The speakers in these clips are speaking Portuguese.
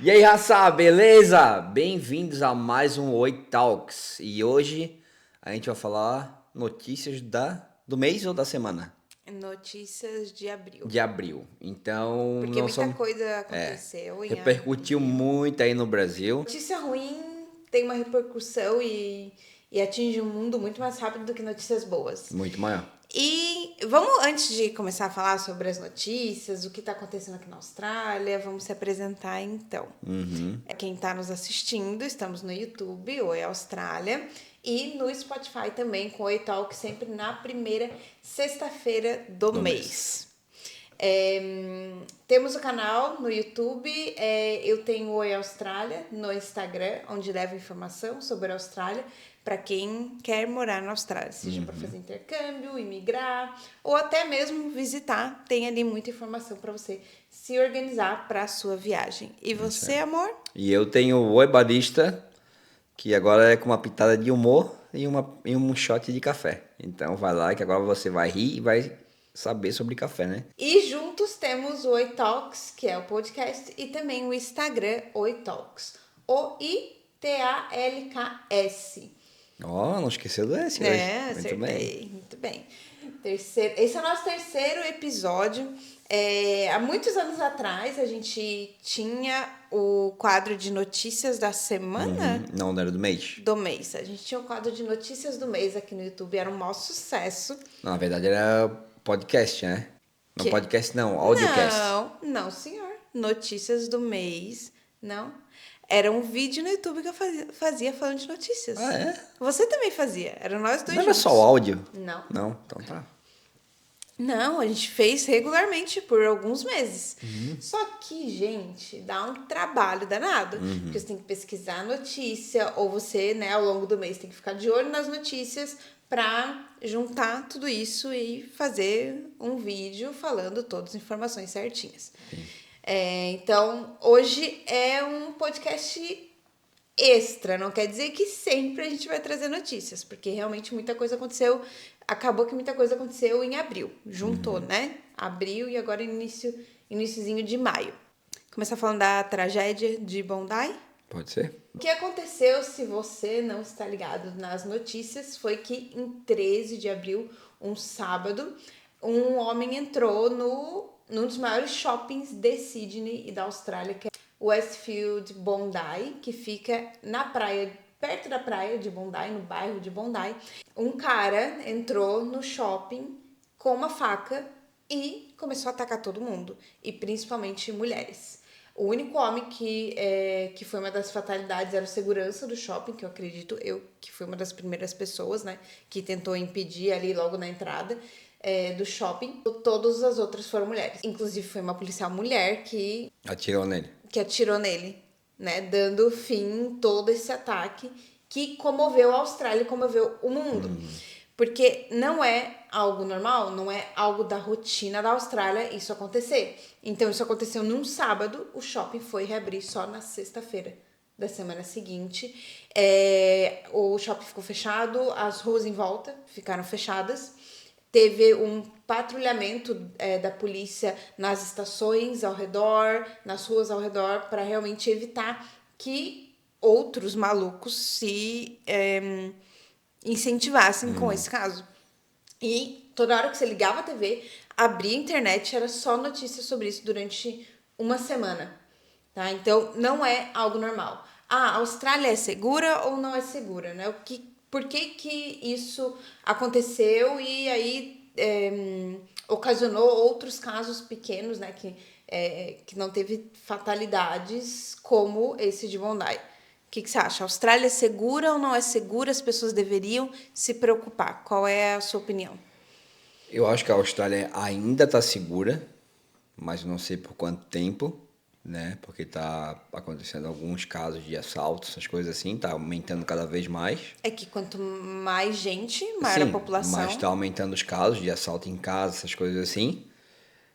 E aí, raça, beleza? Bem-vindos a mais um Oi Talks. E hoje a gente vai falar notícias do mês ou da semana? Notícias de abril. De abril. Então, Porque não muita são. coisa aconteceu em Repercutiu abril. muito aí no Brasil. Notícia ruim tem uma repercussão e atinge o mundo muito mais rápido do que notícias boas. Muito maior. E vamos, antes de começar a falar sobre as notícias, o que está acontecendo aqui na Austrália, vamos se apresentar então. Quem está nos assistindo, estamos no YouTube, Oi Austrália, e no Spotify também, com Oi Talk, sempre na primeira sexta-feira do mês. Temos o canal no YouTube, eu tenho o Oi Austrália no Instagram, onde levo informação sobre a Austrália para quem quer morar na Austrália, seja para fazer intercâmbio, imigrar ou até mesmo visitar. Tem ali muita informação para você se organizar para a sua viagem. E você, amor? E eu tenho o Oi Barista, que agora é com uma pitada de humor e um shot de café. Então vai lá que agora você vai rir e vai saber sobre café, né? E juntos temos o Oi Talks, que é o podcast, e também o Instagram Oi Talks. OITALKS. Ó, não esqueceu do S hoje. Muito Acertei. bem. Muito bem. Esse é o nosso terceiro episódio. Há muitos anos atrás, a gente tinha o quadro de notícias da semana. Não era do mês. Do mês. A gente tinha o quadro de notícias do mês aqui no YouTube. Era um maior sucesso. Não, na verdade era podcast, né? Não Que? podcast não, audiocast. Não, senhor. Notícias do mês. Não. Era um vídeo no YouTube que eu fazia falando de notícias. Ah, é? Você também fazia. Eram nós dois Não era juntos. só o áudio? Não. Não, então tá. Não, a gente fez regularmente por alguns meses. Só que, gente, dá um trabalho danado. Porque você tem que pesquisar a notícia, ou você, né, ao longo do mês tem que ficar de olho nas notícias para juntar tudo isso e fazer um vídeo falando todas as informações certinhas. Então, hoje é um podcast extra, não quer dizer que sempre a gente vai trazer notícias, porque realmente muita coisa aconteceu, acabou que muita coisa aconteceu em abril, juntou, né? Abril e agora iniciozinho de maio. Começar falando da tragédia de Bondi. Pode ser? O que aconteceu, se você não está ligado nas notícias, foi que em 13 de abril, um sábado, um homem entrou num dos maiores shoppings de Sydney e da Austrália, que é Westfield Bondi, que fica na praia, perto da praia de Bondi, no bairro de Bondi. Um cara entrou no shopping com uma faca e começou a atacar todo mundo, e principalmente mulheres. O único homem que foi uma das fatalidades era o segurança do shopping, que eu acredito que foi uma das primeiras pessoas, né, que tentou impedir ali logo na entrada do shopping. Todas as outras foram mulheres. Inclusive foi uma policial mulher que Atirou nele, né, dando fim a todo esse ataque que comoveu a Austrália e comoveu o mundo. Porque não é algo normal, não é algo da rotina da Austrália isso acontecer. Então, isso aconteceu num sábado, o shopping foi reabrir só na sexta-feira da semana seguinte. O shopping ficou fechado, as ruas em volta ficaram fechadas. Teve um patrulhamento da polícia nas estações ao redor, nas ruas ao redor, para realmente evitar que outros malucos se incentivassem com esse caso. E toda hora que você ligava a TV, abria a internet, era só notícias sobre isso durante uma semana. Tá? Então, não é algo normal. A Austrália é segura ou não é segura? Né? Por que isso aconteceu e aí ocasionou outros casos pequenos, né, que não teve fatalidades como esse de Bondi? O que você acha? A Austrália é segura ou não é segura? As pessoas deveriam se preocupar. Qual é a sua opinião? Eu acho que a Austrália ainda tá segura, mas não sei por quanto tempo, né? Porque tá acontecendo alguns casos de assalto, essas coisas assim, tá aumentando cada vez mais. É que quanto mais gente, maior a população. Mas tá aumentando os casos de assalto em casa, essas coisas assim.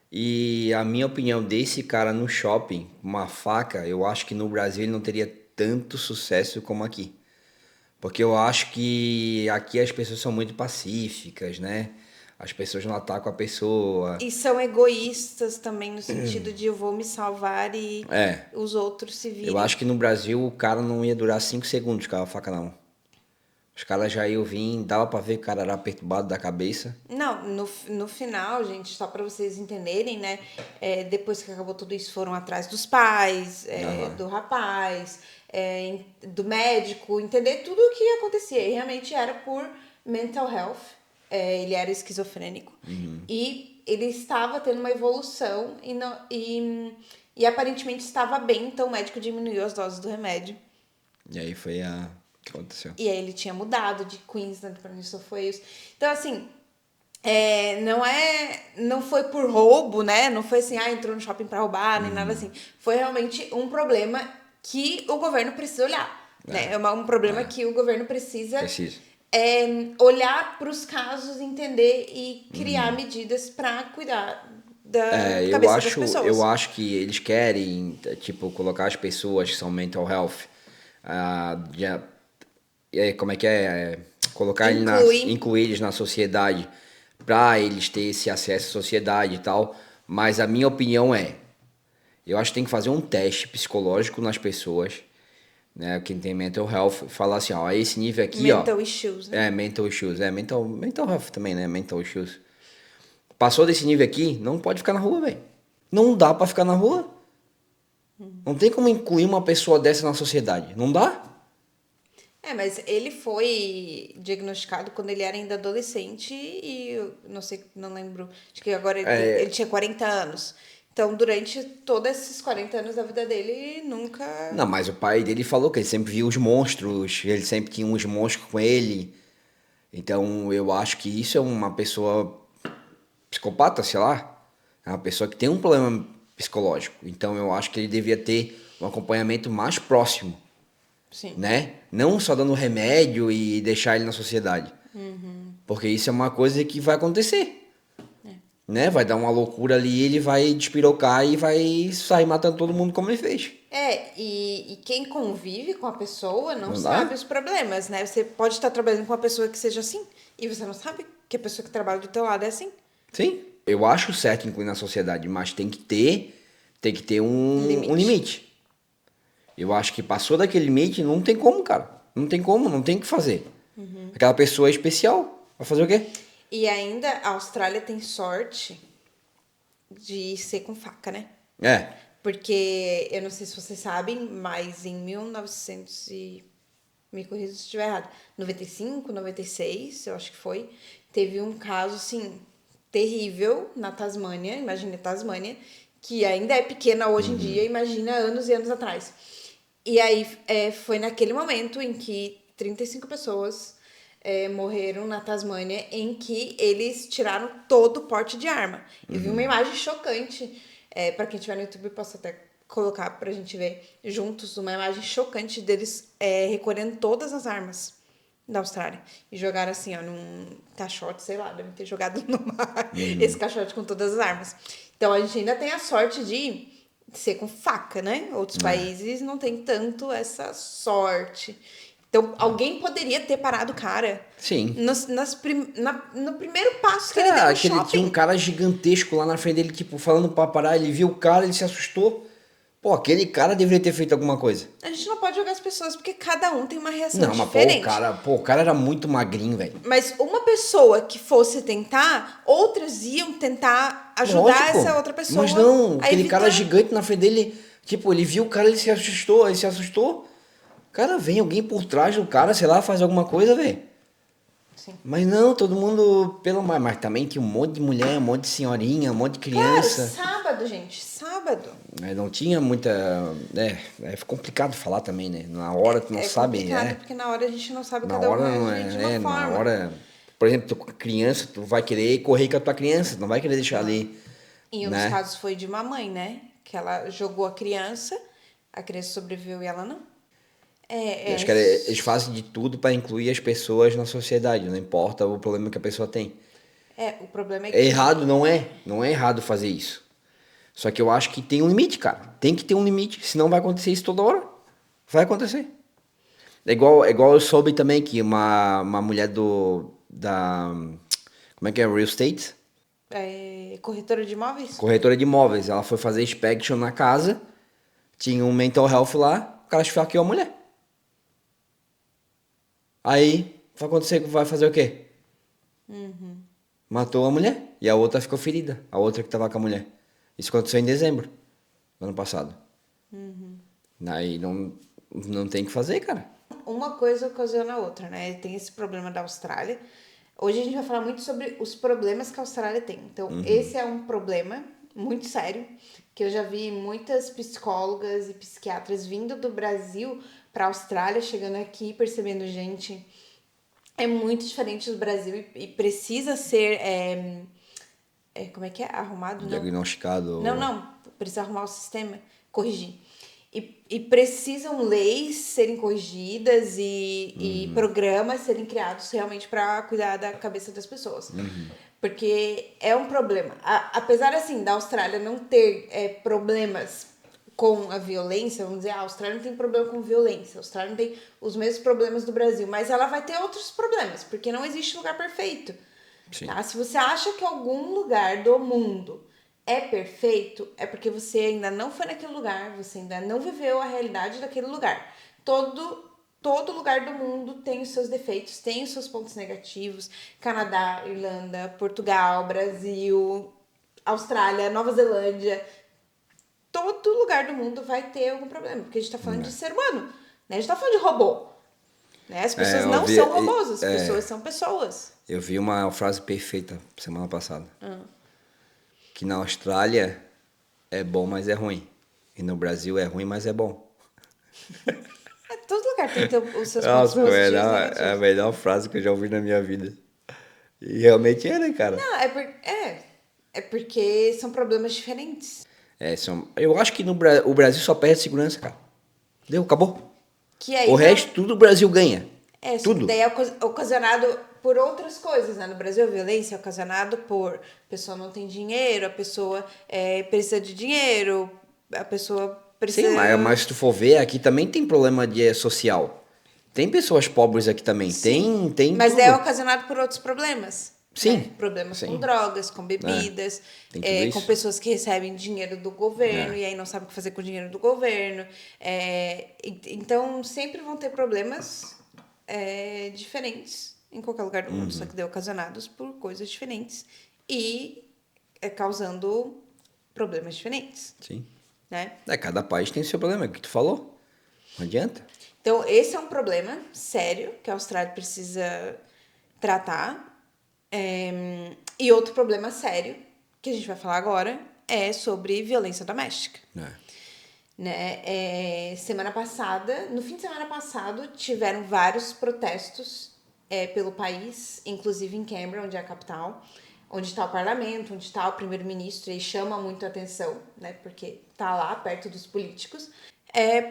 E a minha opinião desse cara no shopping, uma faca, eu acho que no Brasil ele não teria tanto sucesso como aqui. Porque eu acho que aqui as pessoas são muito pacíficas, né? as pessoas não atacam a pessoa. E são egoístas também, no sentido de eu vou me salvar e É, os outros se eu virem. acho que no Brasil o cara não ia durar 5 segundos com a faca na mão. Os caras já iam vir, dava pra ver que o cara era perturbado da cabeça. Não, no final, gente, só para vocês entenderem, né? Depois que acabou tudo isso, foram atrás dos pais, do rapaz, do médico, entender tudo o que acontecia. E realmente era por mental health. Ele era esquizofrênico. E ele estava tendo uma evolução e aparentemente estava bem, então o médico diminuiu as doses do remédio. E aí foi a que aconteceu. E aí ele tinha mudado de Queensland para New South Wales. Então, assim, não foi por roubo, né? Não foi assim, entrou no shopping para roubar, nem nada assim. Foi realmente um problema que o governo precisa olhar. Né? É um problema que o governo precisa olhar para os casos, entender e criar medidas para cuidar da cabeça das pessoas. Eu acho que eles querem, tipo, colocar as pessoas que são mental health, como é que é? Colocar incluir eles na sociedade, para eles terem esse acesso à sociedade e tal. Mas a minha opinião eu acho que tem que fazer um teste psicológico nas pessoas, né? Quem tem mental health, falar assim, ó, esse nível aqui, mental issues, né? Mental issues, mental health também, né? Mental issues. Passou desse nível aqui, não pode ficar na rua, velho. Não dá pra ficar na rua. Não tem como incluir uma pessoa dessa na sociedade. Não dá. Mas ele foi diagnosticado quando ele era ainda adolescente e não sei, não lembro, acho que agora ele tinha 40 anos. Então, durante todos esses 40 anos da vida dele, ele nunca... Não, mas o pai dele falou que ele sempre via os monstros, ele sempre tinha uns monstros com ele. Então, eu acho que isso é uma pessoa psicopata, sei lá. É uma pessoa que tem um problema psicológico. Então, eu acho que ele devia ter um acompanhamento mais próximo. Sim. Né? Não só dando remédio e deixar ele na sociedade. Porque isso é uma coisa que vai acontecer. Né? Vai dar uma loucura ali, ele vai despirocar e vai sair matando todo mundo como ele fez. E quem convive com a pessoa não sabe os problemas, né? Você pode estar trabalhando com uma pessoa que seja assim e você não sabe que a pessoa que trabalha do teu lado é assim. Sim, eu acho certo incluir na sociedade, mas tem que ter um limite. Eu acho que passou daquele limite, não tem como, cara. Não tem como, não tem o que fazer. Aquela pessoa é especial. Vai fazer o quê? E ainda a Austrália tem sorte de ser com faca, né? Porque, eu não sei se vocês sabem, mas em 1900 me corrija se estiver errado, 95, 96, eu acho que foi, teve um caso, assim, terrível na Tasmânia, imagina a Tasmânia, que ainda é pequena hoje em dia, imagina anos e anos atrás. E aí foi naquele momento em que 35 pessoas morreram na Tasmânia, em que eles tiraram todo o porte de arma. Eu vi uma imagem chocante, para quem estiver no YouTube, eu posso até colocar pra gente ver juntos, uma imagem chocante deles recolhendo todas as armas da Austrália. E jogaram assim, num caixote, sei lá, devem ter jogado no mar, esse caixote com todas as armas. Então a gente ainda tem a sorte de ser com faca, né? Outros países não tem tanto essa sorte. Então, alguém poderia ter parado o cara. Sim. No primeiro passo que ele deu no shopping. Tinha um cara gigantesco lá na frente dele, tipo, falando pra parar, ele viu o cara, ele se assustou. Pô, aquele cara deveria ter feito alguma coisa. A gente não pode jogar as pessoas, porque cada um tem uma reação diferente. Mas o cara era muito magrinho, velho. Mas uma pessoa que fosse tentar, outras iam tentar ajudar essa outra pessoa. Mas não, aquele cara gigante na frente dele, tipo, ele viu o cara, ele se assustou. Cara, vem alguém por trás do cara, sei lá, faz alguma coisa, velho. Mas não, todo mundo, mas também tinha um monte de mulher, um monte de senhorinha, um monte de criança. Claro, sábado, gente, sábado. Não tinha muita... É complicado falar também, né? Na hora tu não sabe... É complicado, porque na hora a gente não sabe cada um de uma forma. Na hora... Por exemplo, tu com criança, tu vai querer correr com a tua criança, tu não vai querer deixar ali. Em um dos casos foi de uma mãe, né? Que ela jogou a criança sobreviveu e ela não. Acho que eles fazem de tudo para incluir as pessoas na sociedade, não importa o problema que a pessoa tem. O problema é que... É errado, não é errado fazer isso. Só que eu acho que tem um limite, cara. Tem que ter um limite, senão vai acontecer isso toda hora. Vai acontecer. É igual eu soube também que uma mulher Como é que é? Real estate? Corretora de imóveis? Corretora de imóveis. Ela foi fazer inspection na casa, tinha um mental health lá, o cara esfaqueou a mulher. Aí, vai acontecer, vai fazer o quê? Matou a mulher e a outra ficou ferida, a outra que tava com a mulher. Isso aconteceu em dezembro do ano passado. Aí não tem o que fazer, cara. Uma coisa ocasiona a outra, né? Tem esse problema da Austrália. Hoje a gente vai falar muito sobre os problemas que a Austrália tem. Então, esse é um problema muito sério, que eu já vi muitas psicólogas e psiquiatras vindo do Brasil para a Austrália, chegando aqui, percebendo, gente, é muito diferente do Brasil e precisa ser, como é que é? Arrumado? Não. Diagnosticado. Não. Precisa arrumar o sistema, corrigir. E precisam leis serem corrigidas e programas serem criados realmente para cuidar da cabeça das pessoas. Porque é um problema. Apesar, assim, da Austrália não ter problemas com a violência, vamos dizer, a Austrália não tem problema com violência, a Austrália não tem os mesmos problemas do Brasil, mas ela vai ter outros problemas, porque não existe lugar perfeito. Tá? Se você acha que algum lugar do mundo é perfeito, é porque você ainda não foi naquele lugar, você ainda não viveu a realidade daquele lugar. Todo lugar do mundo tem os seus defeitos, tem os seus pontos negativos. Canadá, Irlanda, Portugal, Brasil, Austrália, Nova Zelândia. Todo lugar do mundo vai ter algum problema, porque a gente tá falando de ser humano, né? A gente tá falando de robô. Né? As pessoas não são robôs, as pessoas são pessoas. Eu vi uma frase perfeita semana passada. Que na Austrália é bom, mas é ruim. E no Brasil é ruim, mas é bom. Todo lugar tem os seus pontos Nossa, positivos e é negativos. a melhor frase que eu já ouvi na minha vida. E realmente é, né, cara? Não, é porque são problemas diferentes. Eu acho que o Brasil só perde segurança, cara. Entendeu? Acabou. Que aí O resto, tudo o Brasil ganha. Tudo. Daí é ocasionado por outras coisas, né? No Brasil, a violência é ocasionado por a pessoa não tem dinheiro, a pessoa precisa de dinheiro, a pessoa precisa... Sim, mas se tu for ver, aqui também tem problema social. Tem pessoas pobres aqui também. Sim, tem mas tudo. é ocasionado por outros problemas. Sim. Né? Problemas Sim. com drogas, com bebidas, Tem tudo com isso. pessoas que recebem dinheiro do governo e aí não sabem o que fazer com o dinheiro do governo. Então, sempre vão ter problemas diferentes em qualquer lugar do mundo, só que ocasionados por coisas diferentes e causando problemas diferentes. Sim. Né? Cada país tem seu problema, é o que tu falou. Não adianta. Então, esse é um problema sério que a Austrália precisa tratar. E outro problema sério que a gente vai falar agora é sobre violência doméstica. Né? Semana passada, no fim de semana passado, tiveram vários protestos pelo país, inclusive em Canberra, onde é a capital, onde está o parlamento, onde está o primeiro-ministro, e chama muito a atenção, né? Porque está lá perto dos políticos.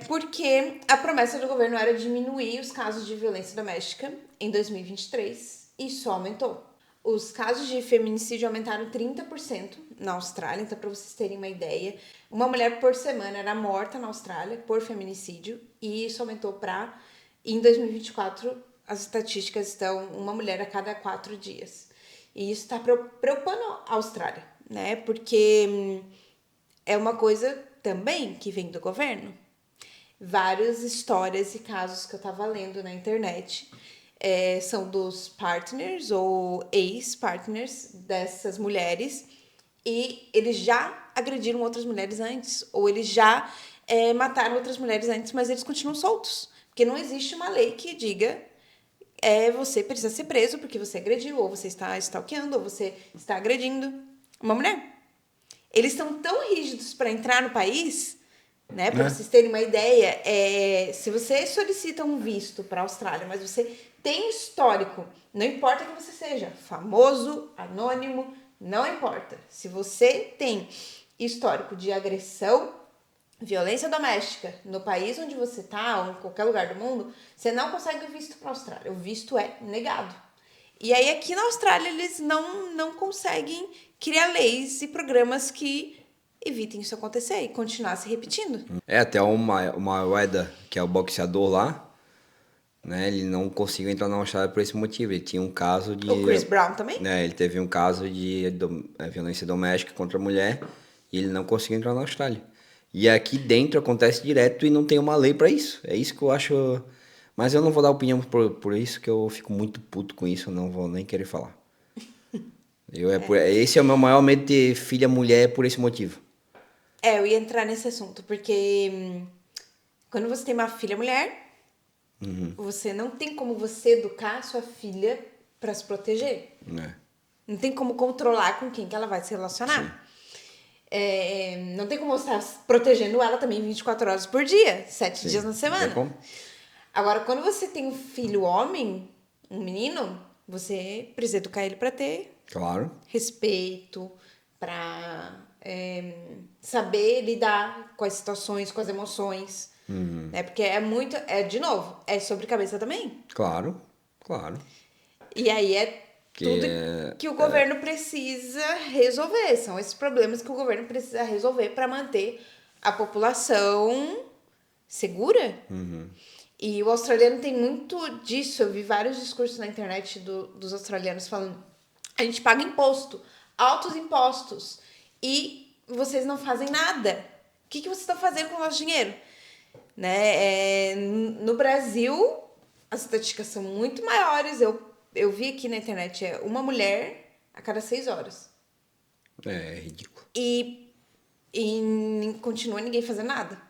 Porque a promessa do governo era diminuir os casos de violência doméstica em 2023 e só aumentou. Os casos de feminicídio aumentaram 30% na Austrália, então para vocês terem uma ideia, uma mulher por semana era morta na Austrália por feminicídio e isso aumentou para, em 2024, as estatísticas estão uma mulher a cada 4 dias. E isso está preocupando a Austrália, né? Porque é uma coisa também que vem do governo. Várias histórias e casos que eu estava lendo na internet são dos partners ou ex-partners dessas mulheres e eles já agrediram outras mulheres antes ou eles já mataram outras mulheres antes, mas eles continuam soltos. Porque não existe uma lei que diga você precisa ser preso porque você agrediu, ou você está stalkeando, ou você está agredindo uma mulher. Eles estão tão rígidos para entrar no país, né? Para vocês terem uma ideia, se você solicita um visto para a Austrália, mas você tem histórico, não importa que você seja famoso, anônimo, não importa. Se você tem histórico de agressão, violência doméstica no país onde você está, ou em qualquer lugar do mundo, você não consegue o visto para a Austrália. O visto é negado. E aí aqui na Austrália eles não conseguem criar leis e programas que evitem isso acontecer e continuar se repetindo. Até o Mayweather, que é o boxeador lá, né? Ele não conseguiu entrar na Austrália por esse motivo. Ele tinha um caso de... O Chris Brown também? Né, ele teve um caso de violência doméstica contra a mulher e ele não conseguiu entrar na Austrália. E aqui dentro acontece direto e não tem uma lei para isso. É isso que eu acho... Mas eu não vou dar opinião por isso, que eu fico muito puto com isso, eu não vou nem querer falar. Esse é o meu maior medo de ter filha mulher por esse motivo. Eu ia entrar nesse assunto, porque quando você tem uma filha mulher, você não tem como você educar a sua filha para se proteger. Não tem como controlar com quem que ela vai se relacionar. Não tem como você estar protegendo ela também 24 horas por dia, 7 dias na semana. Como? Agora, quando você tem um filho homem, um menino, você precisa educar ele para ter respeito, para saber lidar com as situações, com as emoções. Né? Porque de novo, é sobre cabeça também. Claro. E aí tudo que o governo precisa resolver. São esses problemas que o governo precisa resolver para manter a população segura. E o australiano tem muito disso. Eu vi vários discursos na internet dos australianos falando: a gente paga imposto, altos impostos, e vocês não fazem nada. O que vocês estão fazendo com o nosso dinheiro? Né? No Brasil, as estatísticas são muito maiores. Eu vi aqui na internet, uma mulher a cada 6 horas. É ridículo. E continua ninguém fazendo nada.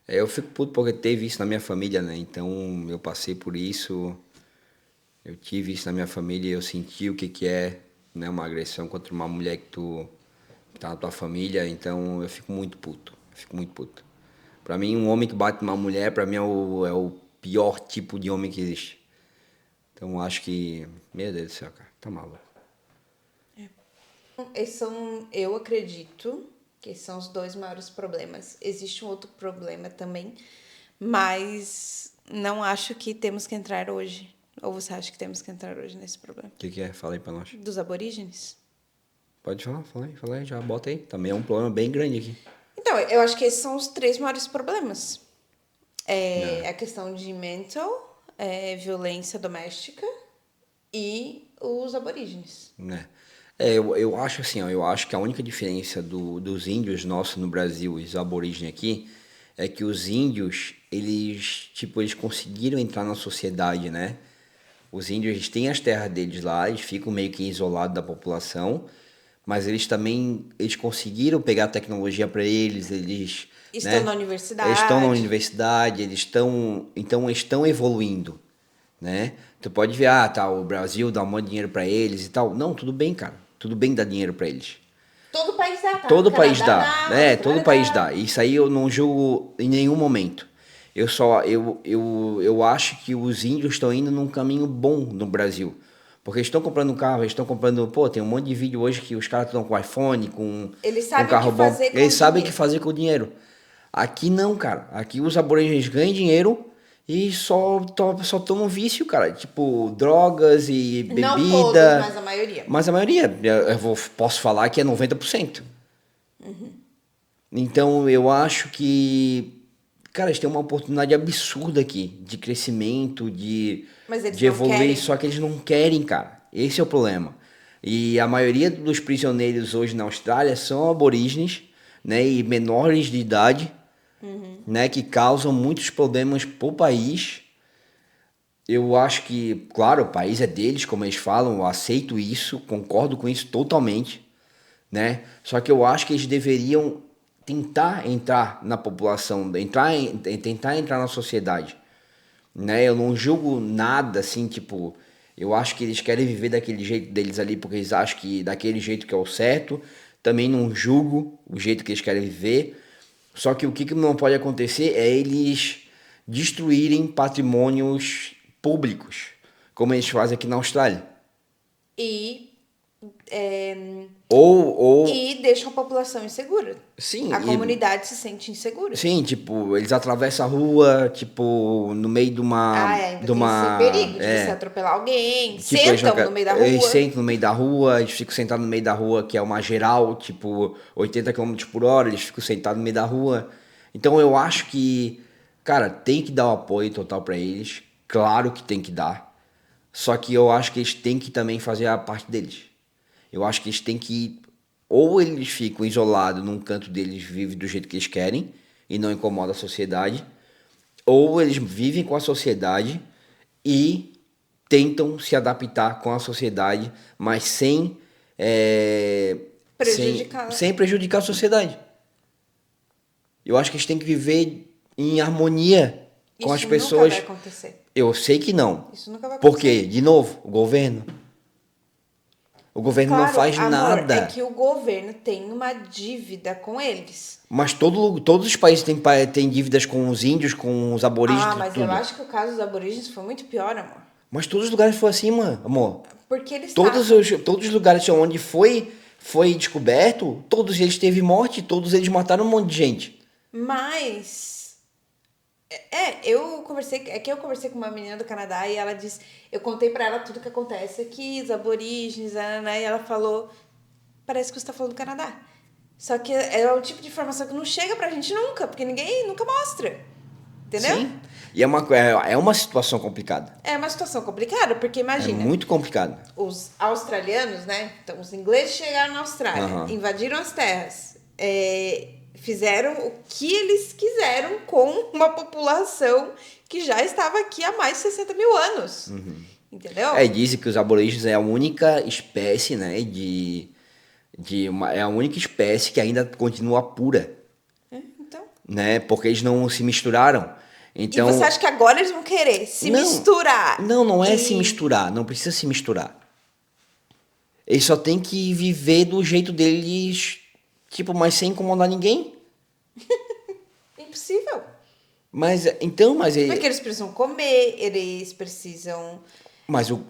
Eu fico puto porque teve isso na minha família, né? Então eu passei por isso, eu tive isso na minha família, eu senti o que é, né? Uma agressão contra uma mulher que tá na tua família, então eu fico muito puto. Pra mim, um homem que bate numa mulher, pra mim é o pior tipo de homem que existe. Então eu acho que, meu Deus do céu, cara, tá maluco. Eu acredito que são os 2 maiores problemas. Existe um outro problema também, mas não acho que temos que entrar hoje. Ou você acha que temos que entrar hoje nesse problema? O que é? Fala aí pra nós. Dos aborígenes? Pode falar, fala aí, já bota aí. Também é um problema bem grande aqui. Então, eu acho que esses são os 3 maiores problemas. A questão de mental, violência doméstica e os aborígenes. Eu acho assim, ó, eu acho que a única diferença dos índios nossos no Brasil e os aborígenes aqui é que os índios, eles conseguiram entrar na sociedade, né? Os índios, eles têm as terras deles lá, eles ficam meio que isolados da população, mas eles conseguiram pegar a tecnologia para eles, Estão na universidade. Eles estão na universidade, então eles estão evoluindo, né? Tu pode ver, o Brasil dá um monte de dinheiro para eles e tal. Não, tudo bem, cara. Tudo bem dar dinheiro para eles. Todo país dá, cara. Todo país dá, né? Todo país dá. Isso aí eu não julgo em nenhum momento. Eu acho que os índios estão indo num caminho bom no Brasil. Porque eles estão comprando um carro, eles estão comprando... Pô, tem um monte de vídeo hoje que os caras estão com iPhone, com um carro bom. Eles sabem o que fazer com o dinheiro. Aqui não, cara. Aqui os aborígenes ganham dinheiro e só tomam vício, cara. Tipo, drogas e bebida. Não todos, mas a maioria. Mas a maioria, posso falar que é 90%. Então, eu acho que, cara, eles têm uma oportunidade absurda aqui de crescimento, de evoluir, querem. Só que eles não querem, cara. Esse é o problema. E a maioria dos prisioneiros hoje na Austrália são aborígenes, né, e menores de idade, né, que causam muitos problemas pro país. Eu acho que, claro, o país é deles, como eles falam, eu aceito isso, concordo com isso totalmente, né? Só que eu acho que eles deveriam tentar entrar na população, tentar entrar na sociedade, né? Eu não julgo nada assim, tipo, eu acho que eles querem viver daquele jeito deles ali, porque eles acham que daquele jeito que é o certo. Também não julgo o jeito que eles querem viver. Só que o que não pode acontecer é eles destruírem patrimônios públicos, como eles fazem aqui na Austrália. E deixam a população insegura. Sim. A comunidade se sente insegura. Sim, tipo, eles atravessam a rua, tipo, no meio de uma... Ainda tem esse perigo de você atropelar alguém. Tipo, sentam no meio da rua. Eles sentam no meio da rua, eles ficam sentados no meio da rua, que é uma geral, tipo, 80 km por hora, eles ficam sentados no meio da rua. Então eu acho que Cara, tem que dar o apoio total pra eles. Claro que tem que dar. Só que eu acho que eles têm que também fazer a parte deles. Eu acho que eles têm que. Ou eles ficam isolados num canto deles, vivem do jeito que eles querem e não incomodam a sociedade. Ou eles vivem com a sociedade e tentam se adaptar com a sociedade, mas Prejudicar. sem prejudicar a sociedade. Eu acho que eles têm que viver em harmonia com as Isso nunca pessoas. vai acontecer. Eu sei que não. Isso nunca vai Por acontecer. quê? De novo, o governo. O governo não Claro, faz amor, nada. é que o governo tem uma dívida com eles. Mas todos os países têm dívidas com os índios, com os aborígenes, Ah, mas eu tudo. acho que o caso dos aborígenes foi muito pior, amor. Mas todos os lugares foi assim, mano, amor. Porque eles Todos os lugares onde foi descoberto, todos eles teve morte, todos eles mataram um monte de gente. Mas eu conversei com uma menina do Canadá e ela disse, eu contei pra ela tudo que acontece aqui, os aborígenes, né? E ela falou, parece que você tá falando do Canadá. Só que é o tipo de informação que não chega pra gente nunca, porque ninguém nunca mostra. Entendeu? Sim. E é uma situação complicada. É uma situação complicada, porque É imagina, muito complicado. os australianos, né? Então, os ingleses chegaram na Austrália, Aham. invadiram as terras, fizeram o que eles quiseram com uma população que já estava aqui há mais de 60 mil anos. Entendeu? Dizem que os aborígenes é a única espécie, né, é a única espécie que ainda continua pura, Então. né, porque eles não se misturaram. Então, E você acha que agora eles vão querer se misturar? Não é se misturar, não precisa se misturar. Eles só tem que viver do jeito deles, tipo, mas sem incomodar ninguém. Impossível. Mas Porque eles precisam comer, eles precisam...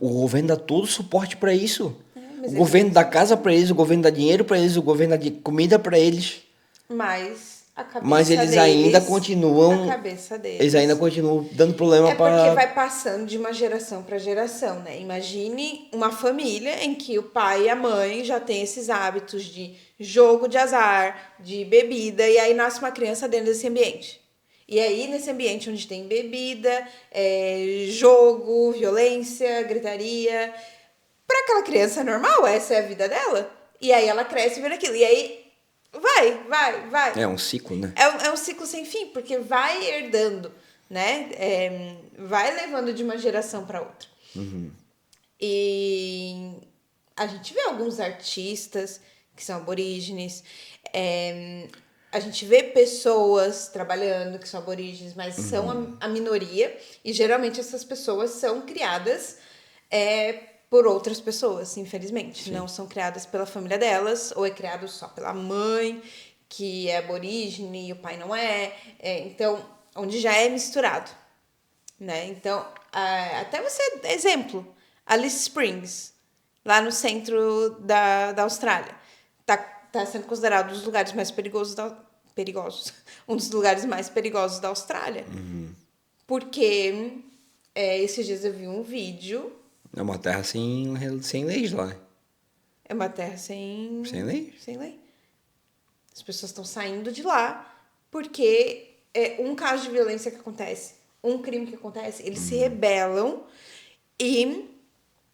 o governo dá todo o suporte para isso. mas O governo dá casa para eles, o governo dá dinheiro para eles, o governo dá comida para eles. Mas a cabeça Mas eles deles, ainda continuam. A cabeça deles. Eles ainda continuam dando problema É porque vai passando de uma geração para geração, né? Imagine uma família em que o pai e a mãe já têm esses hábitos de jogo de azar, de bebida, e aí nasce uma criança dentro desse ambiente. E aí, nesse ambiente onde tem bebida, jogo, violência, gritaria, para aquela criança é normal, essa é a vida dela. E aí ela cresce vendo aquilo. E aí vai. É um ciclo, né? É um ciclo sem fim, porque vai herdando, né? Vai levando de uma geração para outra. E a gente vê alguns artistas que são aborígenes, a gente vê pessoas trabalhando que são aborígenes, mas são a minoria, e geralmente essas pessoas são criadas por outras pessoas, infelizmente. Sim. Não são criadas pela família delas, ou é criado só pela mãe, que é aborígene e o pai não é. Então, onde já é misturado, né? Então, até você, exemplo, Alice Springs, lá no centro da Austrália, tá sendo considerado um dos lugares mais perigosos um dos lugares mais perigosos da Austrália. Porque esses dias eu vi um vídeo. É uma terra sem leis lá, né? É uma terra sem lei. Sem lei. As pessoas estão saindo de lá porque um caso de violência que acontece, um crime que acontece, eles se rebelam e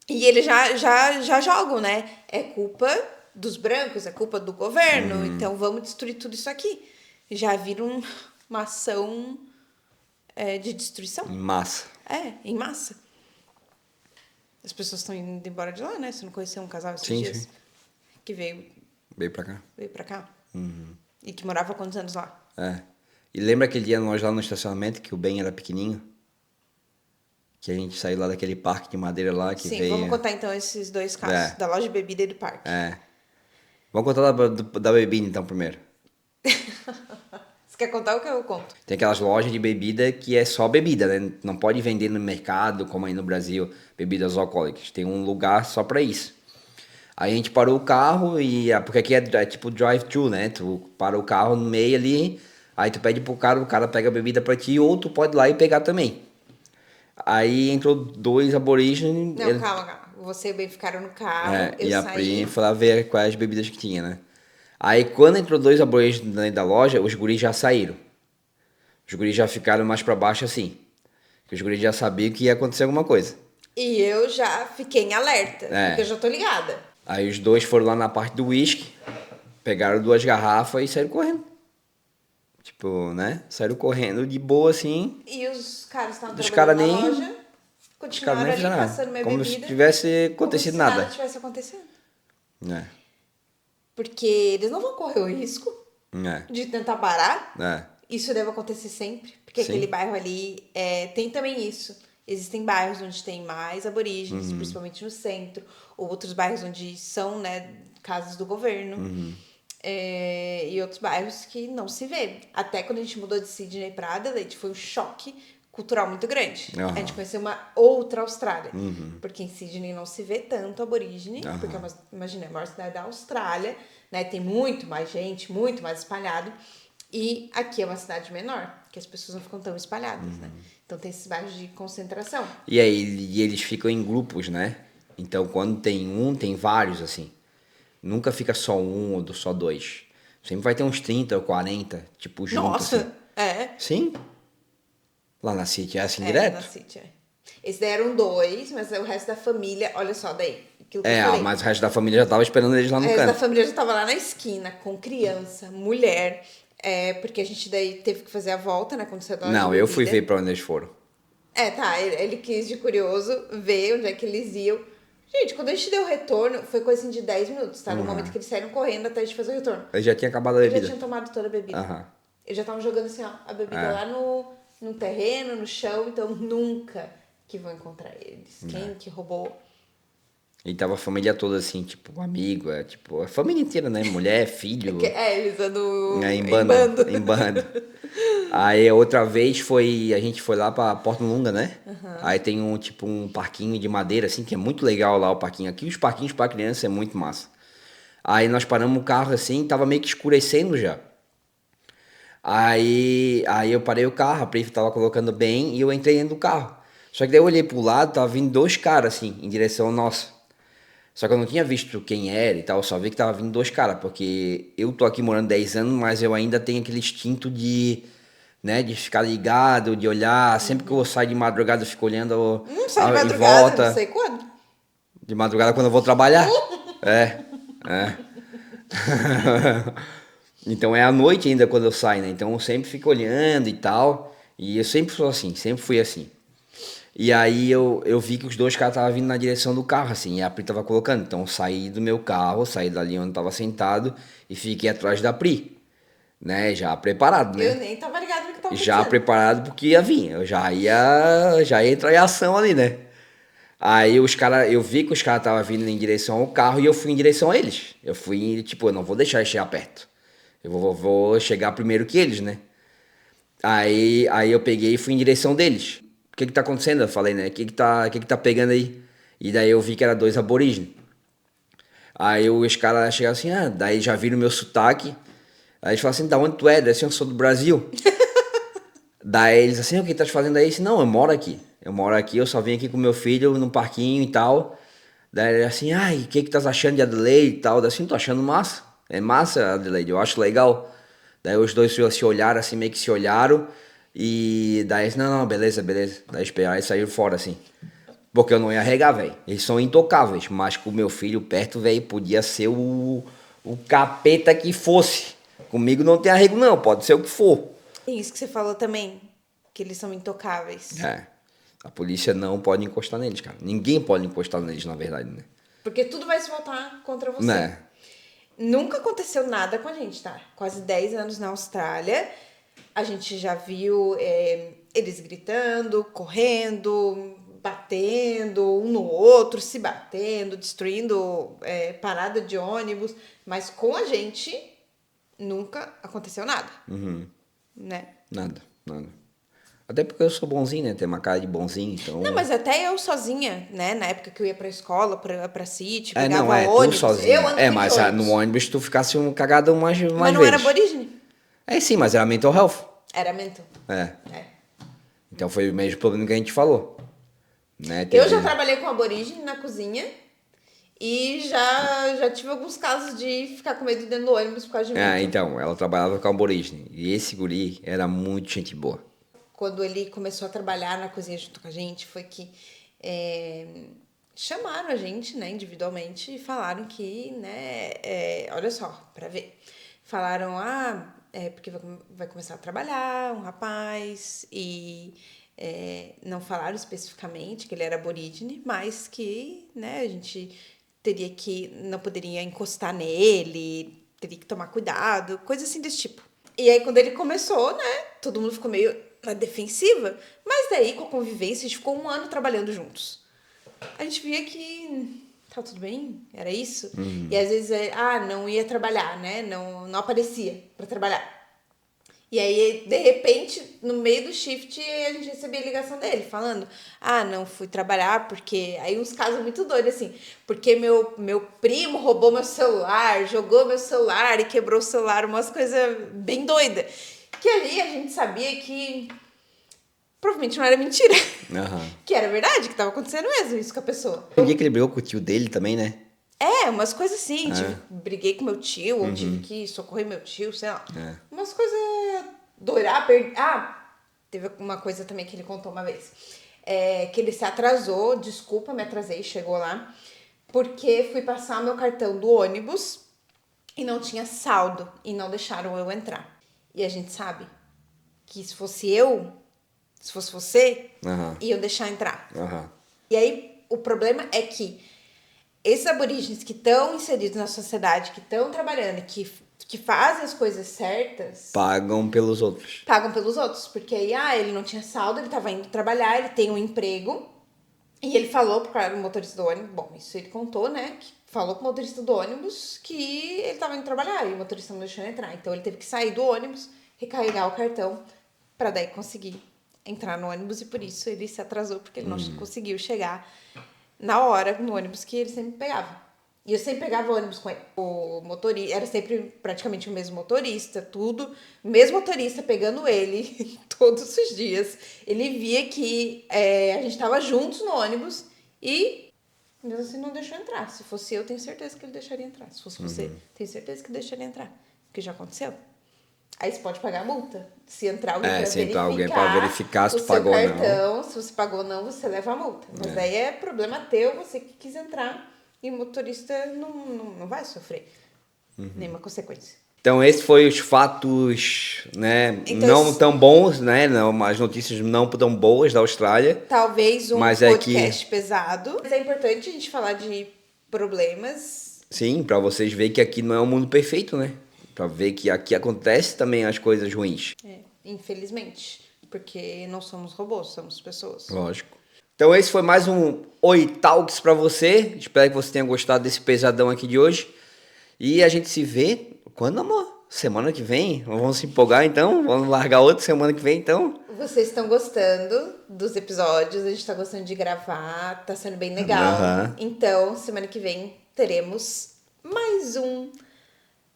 eles já jogam, né? É culpa dos brancos, é culpa do governo, então vamos destruir tudo isso aqui. Já viram uma ação de destruição. Em massa. Em massa. As pessoas estão indo embora de lá, né? Você não conheceu um casal esses sim, dias? Sim. Que veio pra cá. Veio pra cá. E que morava há quantos anos lá? E lembra aquele dia nós lá no estacionamento que o Ben era pequenininho? Que a gente saiu lá daquele parque de madeira lá que Sim, veio... vamos contar então esses dois casos. Da loja de bebida e do parque. Vamos contar da bebida então primeiro. Você quer contar o que eu conto? Tem aquelas lojas de bebida que é só bebida, né? Não pode vender no mercado, como aí no Brasil, bebidas alcoólicas. Tem um lugar só pra isso. Aí a gente parou o carro porque aqui é tipo drive-thru, né? Tu para o carro no meio ali, aí tu pede pro cara, o cara pega a bebida pra ti, ou tu pode ir lá e pegar também. Aí entrou 2 aborígenes... Não, calma. Você e o Ben ficaram no carro, eu e a saí. Pri foi lá ver quais bebidas que tinha, né? Aí quando entrou 2 aborígenes dentro da loja, os guris já saíram. Os guris já ficaram mais pra baixo assim. Porque os guris já sabiam que ia acontecer alguma coisa. E eu já fiquei em alerta, porque eu já tô ligada. Aí os dois foram lá na parte do uísque, pegaram 2 garrafas e saíram correndo. Tipo, né? Saíram correndo de boa assim. E os caras estavam Os trabalhando caras na nem. loja, Os caras continuaram nem ali fizeram passando nada. minha Como bebida. se tivesse Como acontecido se nada. nada tivesse acontecendo. É. Porque eles não vão correr o risco É. de tentar parar. É. Isso deve acontecer sempre. Porque Sim. aquele bairro ali tem também isso. Existem bairros onde tem mais aborígenes, principalmente no centro. Ou outros bairros onde são, né, casas do governo. E outros bairros que não se vê. Até quando a gente mudou de Sydney para Adelaide, foi um choque cultural muito grande. A gente conheceu uma outra Austrália. Porque em Sydney não se vê tanto aborígene. Porque, imagina, é a maior cidade da Austrália. Né? Tem muito mais gente, muito mais espalhado. E aqui é uma cidade menor, que as pessoas não ficam tão espalhadas, né? Então tem esses bairros de concentração. E aí eles ficam em grupos, né? Então quando tem um, tem vários, assim. Nunca fica só um ou só dois. Sempre vai ter uns 30 ou 40, tipo, junto, Nossa, assim. Sim. Lá na City é assim direto? Na City, Esses daí eram 2, mas o resto da família, olha só, daí. Aquilo que eu falei. Mas o resto da família já tava esperando eles lá no O resto da canto. família já tava lá na esquina, com criança, mulher. Porque a gente daí teve que fazer a volta, né? Quando você dá Não, eu fui ver pra onde eles foram. Tá, ele quis de curioso ver onde é que eles iam. Gente, quando a gente deu o retorno, foi coisa assim de 10 minutos, tá? No momento que eles saíram correndo até a gente fazer o retorno. Eu já tinha acabado a Eles bebida. já tinham tomado toda a bebida. Eles já estavam jogando assim, ó, a bebida lá no terreno, no chão, então nunca que vão encontrar eles. Quem que roubou? E tava a família toda assim, tipo, amigo, tipo, a família inteira, né? Mulher, filho. Eles andam Em bando. Em bando. Aí outra vez a gente foi lá pra Porto Lunga, né? Aí tem um parquinho de madeira, assim, que é muito legal lá o parquinho. Aqui os parquinhos pra criança é muito massa. Aí nós paramos o carro assim, tava meio que escurecendo já. Aí eu parei o carro, a Pri tava colocando bem e eu entrei dentro do carro. Só que daí eu olhei pro lado, tava vindo 2 caras assim, em direção nossa. Só que eu não tinha visto quem era e tal, eu só vi que tava vindo 2 caras, porque eu tô aqui morando 10 anos, mas eu ainda tenho aquele instinto de, né, de ficar ligado, de olhar. Sempre que eu saio de madrugada eu fico olhando Não sai de em madrugada, volta. não sei quando. De madrugada quando eu vou trabalhar. É. Então é à noite ainda quando eu saio, né? Então eu sempre fico olhando e tal. E eu sempre sou assim, sempre fui assim. E aí eu vi que os 2 caras estavam vindo na direção do carro, assim, e a Pri tava colocando. Então eu saí do meu carro, saí dali onde eu tava sentado e fiquei atrás da Pri, né? Já preparado, né? Eu nem tava ligado no que tava Já acontecendo. preparado porque ia vir. Eu já ia entrar em ação ali, né? Aí eu vi que os caras estavam vindo em direção ao carro e eu fui em direção a eles. Eu fui, tipo, eu não vou deixar eles chegar perto. Eu vou chegar primeiro que eles, né? Aí eu peguei e fui em direção deles. O que tá acontecendo? Eu falei, né? O que tá pegando aí? E daí eu vi que era 2 aborígenes. Aí os caras chegaram assim, daí já viram o meu sotaque. Aí eles falaram assim, da onde tu é? Daí assim, eu sou do Brasil. Daí eles assim, o que tá te fazendo aí? Eu disse, não, eu moro aqui. Eu só vim aqui com meu filho no parquinho e tal. Daí ele assim, o que tá achando de Adelaide e tal? Daí assim, tô achando massa. É massa, Adelaide, eu acho legal. Daí os dois se olharam assim, meio que se olharam. E daí eles, não, beleza. Daí esperaram e saíram fora assim. Porque eu não ia arregar, velho. Eles são intocáveis, mas com o meu filho perto, velho, podia ser o capeta que fosse. Comigo não tem arrego não, pode ser o que for. É isso que você falou também, que eles são intocáveis. A polícia não pode encostar neles, cara. Ninguém pode encostar neles, na verdade, né? Porque tudo vai se voltar contra você. Né? Nunca aconteceu nada com a gente, tá? Quase 10 anos na Austrália. A gente já viu eles gritando, correndo, batendo um no outro, se batendo, destruindo parada de ônibus. Mas com a gente, nunca aconteceu nada. Né? Nada. Até porque eu sou bonzinho, né? Tem uma cara de bonzinho, então... Não, mas até eu sozinha, né? Na época que eu ia pra escola, pra City, não, pegava tu ônibus. sozinho. Eu ando Mas de ônibus. no ônibus tu ficasse um cagado mais vezes. Mas não era aborígene. Sim, mas era mental health. Era mental. Então foi o mesmo problema que a gente falou. Né? Eu já trabalhei com aborígene na cozinha E já tive alguns casos de ficar com medo dentro do ônibus por causa de multa. Então, ela trabalhava com aborígene. E esse guri era muito gente boa. Quando ele começou a trabalhar na cozinha junto com a gente, foi que chamaram a gente, né, individualmente, e falaram que, né, olha só, pra ver. Falaram, porque vai começar a trabalhar um rapaz, e não falaram especificamente que ele era aborígene, mas que, né, a gente não poderia encostar nele, teria que tomar cuidado, coisa assim desse tipo. E aí, quando ele começou, né, todo mundo ficou meio na defensiva, mas daí, com a convivência, a gente ficou 1 ano trabalhando juntos. A gente via que tá tudo bem, era isso. E às vezes, não ia trabalhar, né, não aparecia pra trabalhar. E aí, de repente, no meio do shift, a gente recebia a ligação dele, falando, não fui trabalhar porque... Aí uns casos muito doidos, assim, porque meu primo roubou meu celular, jogou meu celular e quebrou o celular, umas coisas bem doidas. Que ali a gente sabia que provavelmente não era mentira. Que era verdade, que tava acontecendo mesmo isso com a pessoa. Um dia que ele brigou com o tio dele também, né? Umas coisas assim, briguei com meu tio, ou tive que socorrer meu tio, sei lá. Umas coisas doidas. Teve uma coisa também que ele contou uma vez. Que ele se atrasou, desculpa, me atrasei, chegou lá, porque fui passar meu cartão do ônibus e não tinha saldo, e não deixaram eu entrar. E a gente sabe que se fosse você, iam deixar entrar. E aí, o problema é que esses aborígenes que estão inseridos na sociedade, que estão trabalhando, que fazem as coisas certas... Pagam pelos outros. Pagam pelos outros. Porque aí, ele não tinha saldo, ele estava indo trabalhar, ele tem um emprego. E ele falou pro motorista do ônibus... Bom, isso ele contou, né? Que falou pro motorista do ônibus que ele estava indo trabalhar. E o motorista não deixou ele entrar. Então, ele teve que sair do ônibus, recarregar o cartão, para daí conseguir entrar no ônibus. E por isso ele se atrasou, porque ele não conseguiu chegar na hora no ônibus que ele sempre pegava. E eu sempre pegava ônibus com ele. O motorista, era sempre praticamente o mesmo motorista, tudo. O mesmo motorista pegando ele todos os dias. Ele via que a gente estava juntos no ônibus e mesmo assim não deixou entrar. Se fosse eu, tenho certeza que ele deixaria entrar. Se fosse você, tenho certeza que deixaria entrar. Porque já aconteceu. Aí você pode pagar a multa. Se entrar alguém para verificar se tu pagou ou não. Cartão, se você pagou ou não, você leva a multa. Mas daí é problema teu, você que quis entrar, e o motorista não vai sofrer nenhuma consequência. Então, esses foram os fatos, né, então, não tão bons, né, não, as notícias não tão boas da Austrália. Talvez um podcast pesado. Mas é importante a gente falar de problemas. Sim, para vocês verem que aqui não é um mundo perfeito, né? Para ver que aqui acontece também as coisas ruins. Infelizmente. Porque não somos robôs, somos pessoas. Lógico. Então esse foi mais um Oi Talks para você. Espero que você tenha gostado desse pesadão aqui de hoje. E a gente se vê quando, amor? Semana que vem? Vamos se empolgar então? Vamos largar outra semana que vem então? Vocês estão gostando dos episódios, a gente tá gostando de gravar, tá sendo bem legal. Então, semana que vem teremos mais um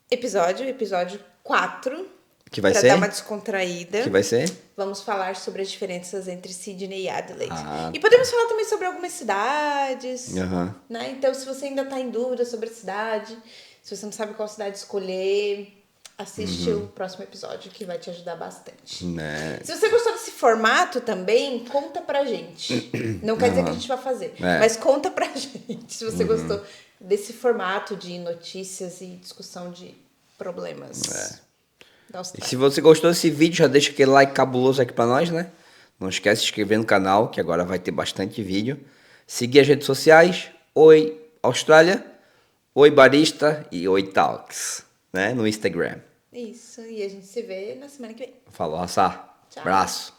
episódio 4. Que vai ser? Pra dar uma descontraída. Que vai ser? Vamos falar sobre as diferenças entre Sydney e Adelaide. E podemos falar também sobre algumas cidades. Né? Então, se você ainda tá em dúvida sobre a cidade, se você não sabe qual cidade escolher, assiste o próximo episódio que vai te ajudar bastante. Né? Se você gostou desse formato também, conta pra gente. Não quer dizer que a gente vai fazer, mas conta pra gente se você gostou desse formato de notícias e discussão de problemas. E se você gostou desse vídeo, já deixa aquele like cabuloso aqui pra nós, né? Não esquece de se inscrever no canal, que agora vai ter bastante vídeo. Seguir as redes sociais, Oi Austrália, Oi Barista e Oi Talks, né? No Instagram. Isso, e a gente se vê na semana que vem. Falou, Assar. Tchau. Abraço.